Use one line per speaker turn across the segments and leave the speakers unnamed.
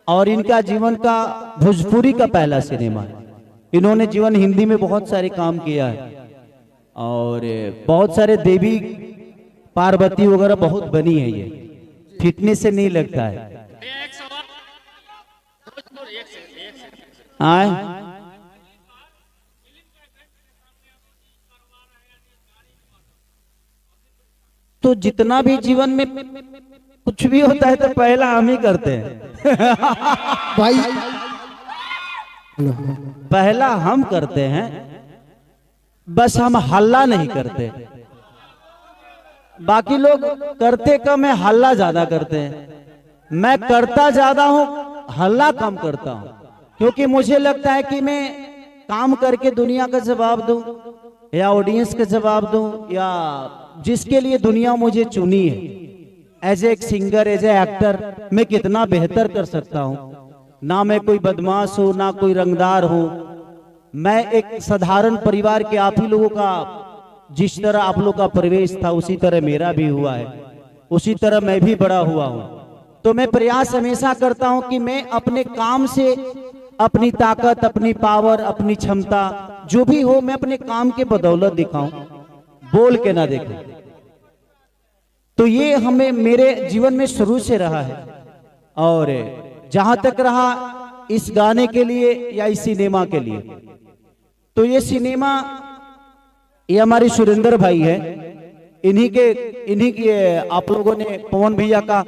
और इनका जीवन का भोजपुरी का पहला सिनेमा है। इन्होंने जीवन हिंदी में बहुत सारे काम किया है और बहुत सारे देवी पार्वती वगैरह बहुत बनी है। ये फिटनेस से नहीं लगता है। आए तो जितना भी जीवन में कुछ भी होता है तो पहला हम ही करते हैं
भाई।
पहला हम करते हैं, बस हम हल्ला नहीं करते। बाकी लोग करते कम है, हल्ला ज्यादा करते हैं। मैं करता ज्यादा हूं, हल्ला कम करता हूं, क्योंकि मुझे लगता है कि मैं काम करके दुनिया का जवाब दूं या ऑडियंस का जवाब दूं या जिसके लिए दुनिया मुझे चुनी है, as a singer, as a actor, मैं कितना बेहतर कर सकता हूं। ना मैं कोई बदमाश हूं, ना कोई रंगदार हूं। मैं एक साधारण परिवार के आप ही लोगों का, जिस तरह आप लोग का प्रवेश था उसी तरह मेरा भी हुआ है, उसी तरह मैं भी बड़ा हुआ हूं। तो मैं प्रयास हमेशा करता हूं कि मैं अपने काम से अपनी ताकत, अपनी पावर, अपनी क्षमता जो भी हो, मैं अपने काम के बदौलत दिखाऊं, बोल के ना देखूं। तो ये हमें मेरे जीवन में शुरू से रहा है। और जहां तक रहा इस गाने के लिए या इस सिनेमा के लिए, तो ये सिनेमा, ये हमारे सुरेंद्र भाई है, इन्हीं के आप लोगों ने पवन भैया का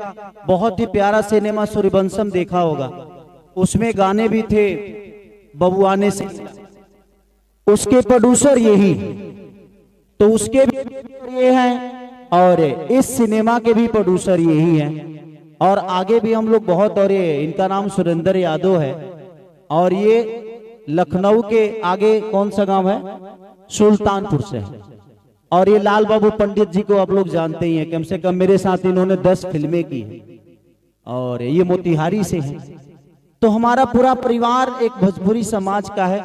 बहुत ही प्यारा सिनेमा सूर्यवंशम देखा होगा। उसमें गाने भी थे बबुआने से, उसके प्रोड्यूसर यही, तो उसके भी ये हैं और इस सिनेमा के भी प्रोड्यूसर यही हैं। और आगे भी हम लोग बहुत, और ये इनका नाम सुरेंद्र यादव है और ये लखनऊ के आगे कौन सा गांव है, सुल्तानपुर से है। और ये लाल बाबू पंडित जी को आप लोग जानते ही हैं, कम से कम मेरे साथ इन्होंने 10 फिल्में की हैं और ये मोतिहारी से हैं। तो हमारा पूरा परिवार एक भोजपुरी समाज का है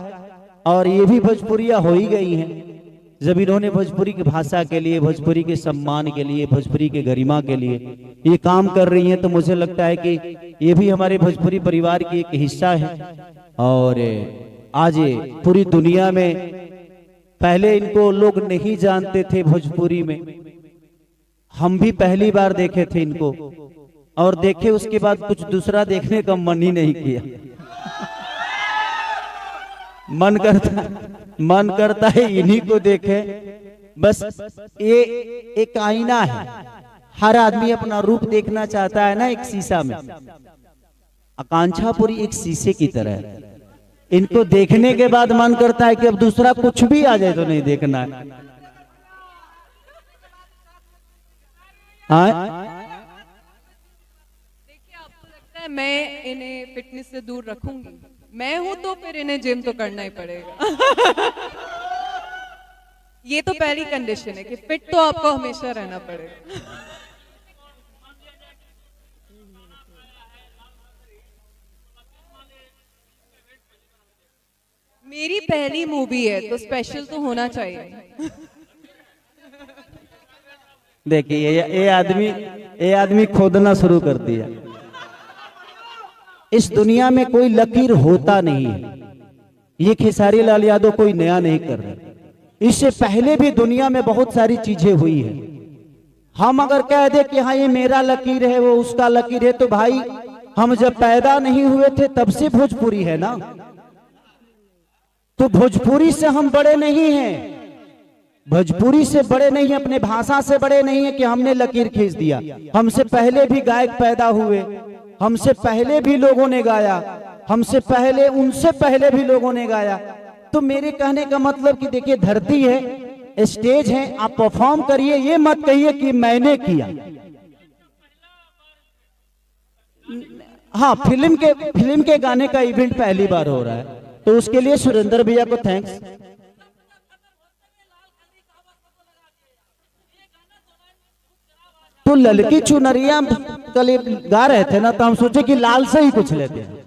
और ये भी भोजपुरिया हो ही गई हैं। जब इन्होंने भोजपुरी की भाषा के लिए, भोजपुरी के सम्मान के लिए, भोजपुरी के गरिमा के लिए ये काम कर रही हैं, तो मुझे लगता है कि ये भी हमारे भोजपुरी परिवार की एक हिस्सा है। और आज पूरी दुनिया में, पहले इनको लोग नहीं जानते थे भोजपुरी में, हम भी पहली बार देखे थे इनको, और देखे उसके बाद कुछ दूसरा देखने का मन ही नहीं किया। मन करता है इन्हीं को देखे। बस ये एक आईना है, हर आदमी अपना रूप देखना चाहता है ना, एक शीशा में। आकांक्षा पूरी एक शीशे की तरह है। इनको देखने के बाद मन करता है कि अब दूसरा कुछ भी आ जाए तो नहीं देखना है।
देखिए, आपको लगता है मैं इन्हें फिटनेस से दूर रखूंगी? मैं हूं तो फिर इन्हें जिम तो करना ही पड़ेगा। ये तो पहली कंडीशन है कि फिट तो आपको हमेशा रहना पड़ेगा। मेरी पहली मूवी है तो स्पेशल तो होना चाहिए।
देखिए ये आदमी खोदना शुरू कर दिया। इस दुनिया में कोई लकीर होता नहीं है। ये खेसारी लाल यादव कोई नया नहीं कर रहे, इससे पहले भी दुनिया में बहुत सारी चीजें हुई है। हम अगर कह दे कि हाँ ये मेरा लकीर है, वो उसका लकीर है, तो भाई हम जब पैदा नहीं हुए थे तब से भोजपुरी है ना। तो भोजपुरी से हम बड़े नहीं हैं, भोजपुरी से बड़े नहीं हैं, अपने भाषा से बड़े नहीं हैं कि हमने लकीर खींच दिया। हमसे पहले भी गायक पैदा हुए, हमसे पहले भी लोगों ने गाया, हमसे पहले, उनसे पहले भी लोगों ने गाया। तो मेरे कहने का मतलब कि देखिए, धरती है, स्टेज है, आप परफॉर्म करिए, ये मत कहिए कि मैंने किया। हाँ, फिल्म के गाने का इवेंट पहली बार हो रहा है, तो उसके लिए सुरेंद्र भैया को थैंक्स। तो ललकी चुनरिया कल गा रहे थे ना, तो हम सोचे कि लाल से ही कुछ लेते हैं,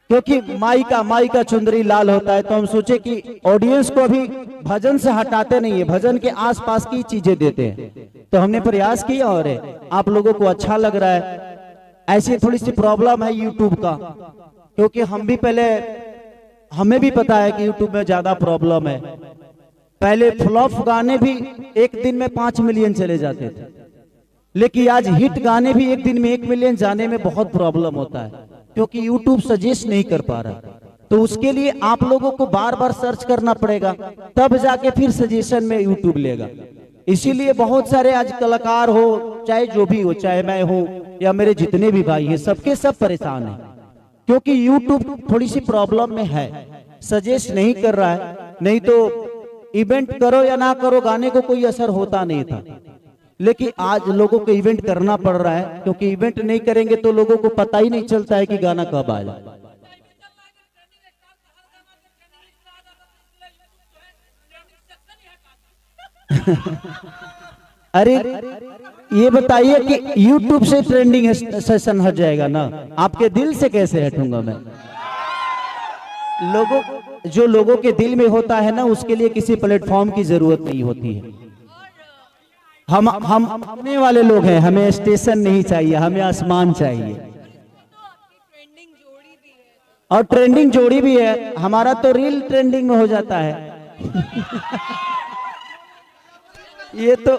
क्योंकि माई का चुंदरी लाल होता है। तो हम सोचे कि ऑडियंस को अभी भजन से हटाते नहीं है, भजन के आसपास की चीजें देते हैं। तो हमने प्रयास किया और आप लोगों को अच्छा लग रहा है। ऐसी थोड़ी सी प्रॉब्लम है यूट्यूब का, क्योंकि हम भी पहले, हमें भी पता है कि यूट्यूब में ज्यादा प्रॉब्लम है। पहले फ्लॉप गाने भी एक दिन में 5 मिलियन चले जाते थे, लेकिन आज हिट गाने भी एक दिन में 1 मिलियन जाने में बहुत प्रॉब्लम होता है, क्योंकि यूट्यूब सजेस्ट नहीं कर पा रहा। तो उसके लिए आप लोगों को बार बार सर्च करना पड़ेगा, तब जाके फिर सजेशन में यूट्यूब लेगा। इसीलिए बहुत सारे आज कलाकार हो, चाहे जो भी हो, चाहे मैं हो या मेरे जितने भी भाई हैं, सबके सब परेशान हैं, क्योंकि यूट्यूब थोड़ी सी प्रॉब्लम में है, सजेस्ट नहीं कर रहा है। नहीं तो इवेंट करो या ना करो, गाने को कोई असर होता नहीं था, लेकिन आज लोगों को इवेंट करना पड़ रहा है, क्योंकि इवेंट नहीं करेंगे तो लोगों को पता ही नहीं चलता है कि गाना कब आएगा। अरे ये बताइए कि YouTube से ट्रेंडिंग सेशन हट जाएगा ना, आपके दिल से कैसे हटूंगा मैं? जो लोगों के दिल में होता है ना, उसके लिए किसी प्लेटफॉर्म की जरूरत नहीं होती है। हम अपने वाले लोग हैं, हमें स्टेशन नहीं चाहिए, हमें आसमान चाहिए। और ट्रेंडिंग जोड़ी भी है, हमारा तो रील ट्रेंडिंग में हो जाता है। ये तो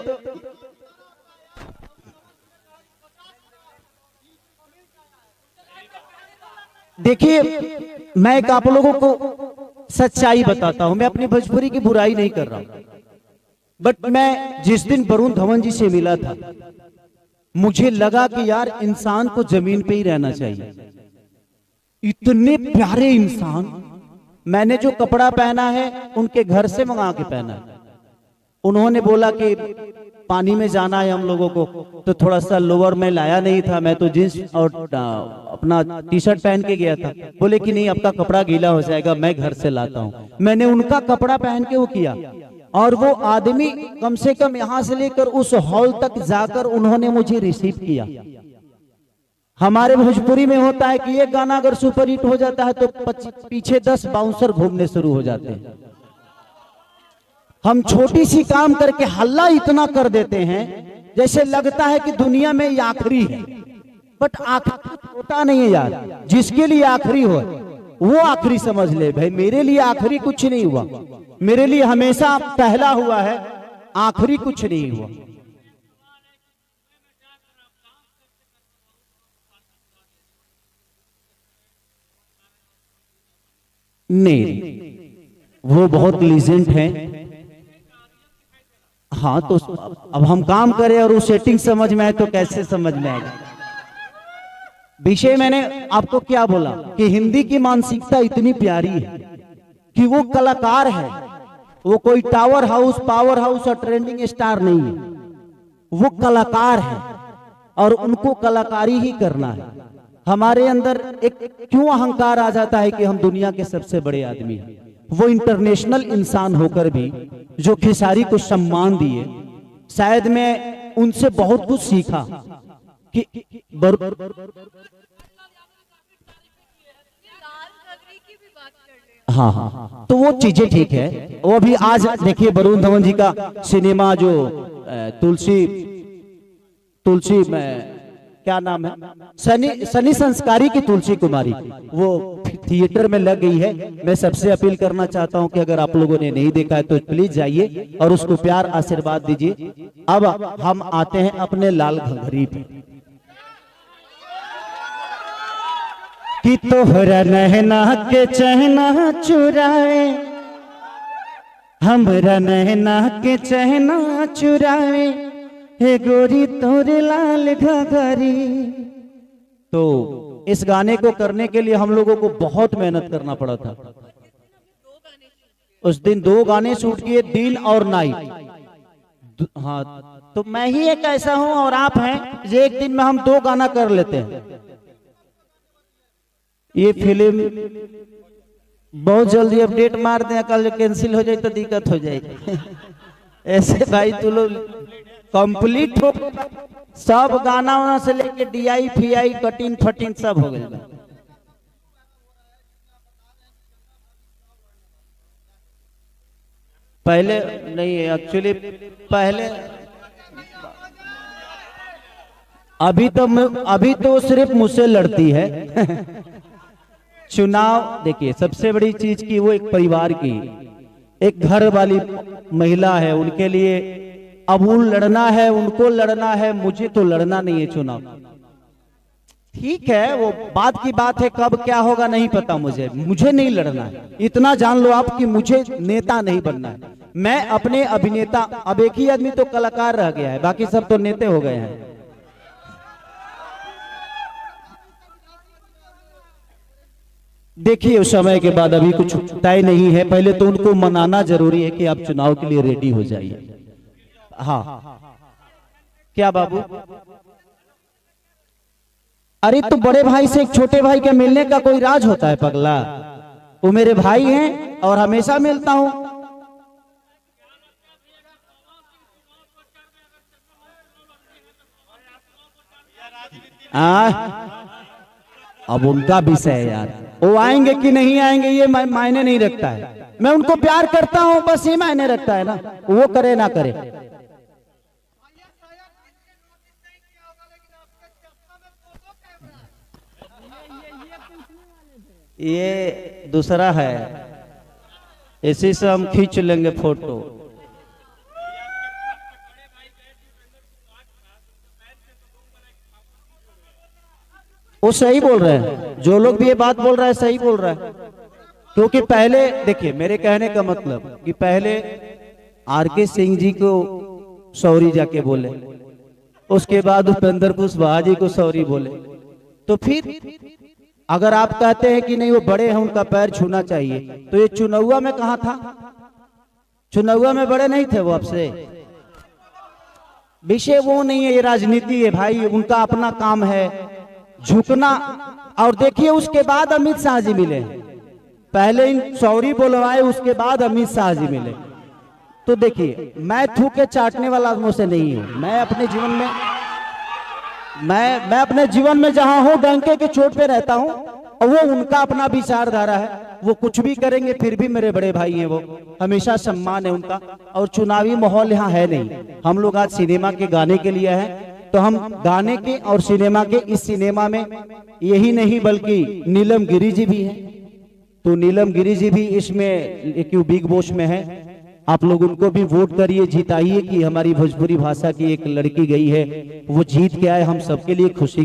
देखिए, मैं एक आप लोगों को सच्चाई बताता हूं, मैं अपनी भोजपुरी की बुराई नहीं कर रहा हूं, बट मैं जिस दिन वरुण धवन जी से मिला था, मुझे लगा कि यार इंसान को जमीन पे ही रहना चाहिए। इतने प्यारे इंसान, मैंने जो कपड़ा पहना है उनके घर से मंगा के पहना है। उन्होंने बोला कि पानी में जाना है हम लोगों को, तो थोड़ा सा लोअर में लाया नहीं था, मैं तो जींस और अपना टी शर्ट पहन के गया था। बोले कि नहीं, आपका कपड़ा गीला हो जाएगा, मैं घर से लाता हूँ। मैंने उनका कपड़ा पहन के वो किया, और वो आदमी कम से कम यहाँ से लेकर उस हॉल तक जाकर उन्होंने मुझे रिसीव किया। हमारे भोजपुरी में होता है कि एक गाना अगर सुपर हिट हो जाता है तो पीछे 10 बाउंसर घूमने शुरू हो जाते हैं। हम छोटी सी काम करके हल्ला इतना कर देते हैं जैसे लगता है कि दुनिया में ये आखिरी है, बट आखिरी होता नहीं है यार। जिसके लिए आखिरी हो वो आखिरी समझ ले भाई, मेरे लिए आखिरी कुछ नहीं हुआ, मेरे लिए हमेशा पहला हुआ है, आखिरी कुछ नहीं हुआ। नहीं, वो बहुत लीजेंड है। हाँ, तो अब हम काम करें और वो सेटिंग समझ में आए तो कैसे समझ में आएगा? विषय मैंने आपको क्या बोला कि हिंदी की मानसिकता इतनी प्यारी है कि वो कलाकार है, वो कोई टावर हाउस, पावर हाउस और ट्रेंडिंग स्टार नहीं है, वो कलाकार है और उनको कलाकारी ही करना है। हमारे अंदर एक क्यों अहंकार आ जाता है कि हम दुनिया के सबसे बड़े आदमी हैं। वो इंटरनेशनल इंसान होकर भी जो खेसारी को सम्मान दिए, शायद मैं उनसे बहुत कुछ सीखा कि हाँ हाँ, तो वो चीजें ठीक है। वो भी आज देखिए वरुण धवन जी का सिनेमा जो तुलसी में क्या नाम है, सनी संस्कारी की तुलसी कुमारी, वो थिएटर में लग गई है। मैं सबसे अपील करना चाहता हूं कि अगर आप लोगों ने नहीं देखा है तो प्लीज जाइए और उसको प्यार आशीर्वाद दीजिए। अब हम आते हैं अपने लाल घंघरी पे कि तोहरा नहना के चहना चुराए, हमरा नहना के चहना चुराए, हे गोरी तोरे लाल घघरी। तो इस गाने को करने के लिए हम लोगों को बहुत मेहनत करना पड़ा था। उस दिन 2 गाने शूट किए, दिन और नाइट। हाँ, तो मैं ही एक ऐसा हूं और आप हैं जो एक दिन में हम 2 गाना कर लेते हैं। ये फिल्म बहुत जल्दी अपडेट मार दें, कल कैंसिल हो जाए तो दिक्कत हो जाएगी। ऐसे भाई तू लोग कंप्लीट हो, सब गाना वाना से लेके DI FI कटिंग फटिंग सब हो गया। पहले नहीं, एक्चुअली पहले अभी तो सिर्फ मुझसे लड़ती है। चुनाव देखिए सबसे बड़ी चीज की वो एक परिवार की एक घर वाली महिला है, उनके लिए अब वो लड़ना है, उनको लड़ना है, मुझे तो लड़ना नहीं है चुनाव। ठीक है वो बात की बात है, कब क्या होगा नहीं पता, मुझे नहीं लड़ना है। इतना जान लो आप कि मुझे नेता नहीं बनना है। मैं अपने अभिनेता, अब एक ही आदमी तो कलाकार रह गया है, बाकी सब तो नेता हो गए हैं। देखिए उस समय के बाद अभी कुछ तय नहीं है, पहले तो उनको मनाना जरूरी है कि आप चुनाव के लिए रेडी हो जाइए। हाँ क्या बाबू? अरे तो बड़े भाई से एक छोटे भाई के मिलने का कोई राज होता है पगला? वो मेरे भाई हैं और हमेशा मिलता हूं। अब उनका विषय है यार, वो आएंगे कि नहीं आएंगे ये मायने नहीं रखता है। मैं उनको प्यार करता हूं बस ये मायने रखता है ना, वो करे ना करे। ये दूसरा है, इसी से हम खींच लेंगे फोटो। वो सही बोल रहे हैं, जो लोग भी ये बात बोल रहा है सही बोल रहा है। क्योंकि पहले देखिए मेरे कहने का मतलब कि पहले आर.के. सिंह जी को सॉरी जाके बोले, उसके बाद उपेंद्र कुशवाहा जी को सॉरी बोले, तो फिर अगर आप कहते हैं कि नहीं वो बड़े हैं उनका पैर छूना चाहिए, तो ये चुनावा में कहां था? चुनावा में बड़े नहीं थे वो आपसे? विषय वो नहीं है, ये राजनीति है भाई, उनका अपना काम है झुकना। और देखिए उसके बाद अमित शाह जी मिले, पहले इन सॉरी बोलवाए उसके बाद अमित शाह जी मिले। तो देखिए मैं थूके चाटने वाला आदमियों से नहीं हूं। मैं अपने जीवन में मैं अपने जीवन में जहां हूं डंके के चोट पे रहता हूं, और वो उनका अपना विचारधारा है, वो कुछ भी करेंगे फिर भी मेरे बड़े भाई हैं, वो हमेशा सम्मान है उनका। और चुनावी माहौल यहाँ है नहीं, हम लोग आज सिनेमा के गाने के लिए हैं, तो हम गाने के और सिनेमा के, इस सिनेमा में यही नहीं बल्कि नीलम गिरी जी भी हैं, तो नीलम गिरी जी भी इसमें क्यों बिग बॉस में है। आप लोग उनको भी वोट करिए, जिताइए कि हमारी भोजपुरी भाषा की एक लड़की गई है वो जीत के आए, हम सबके लिए खुशी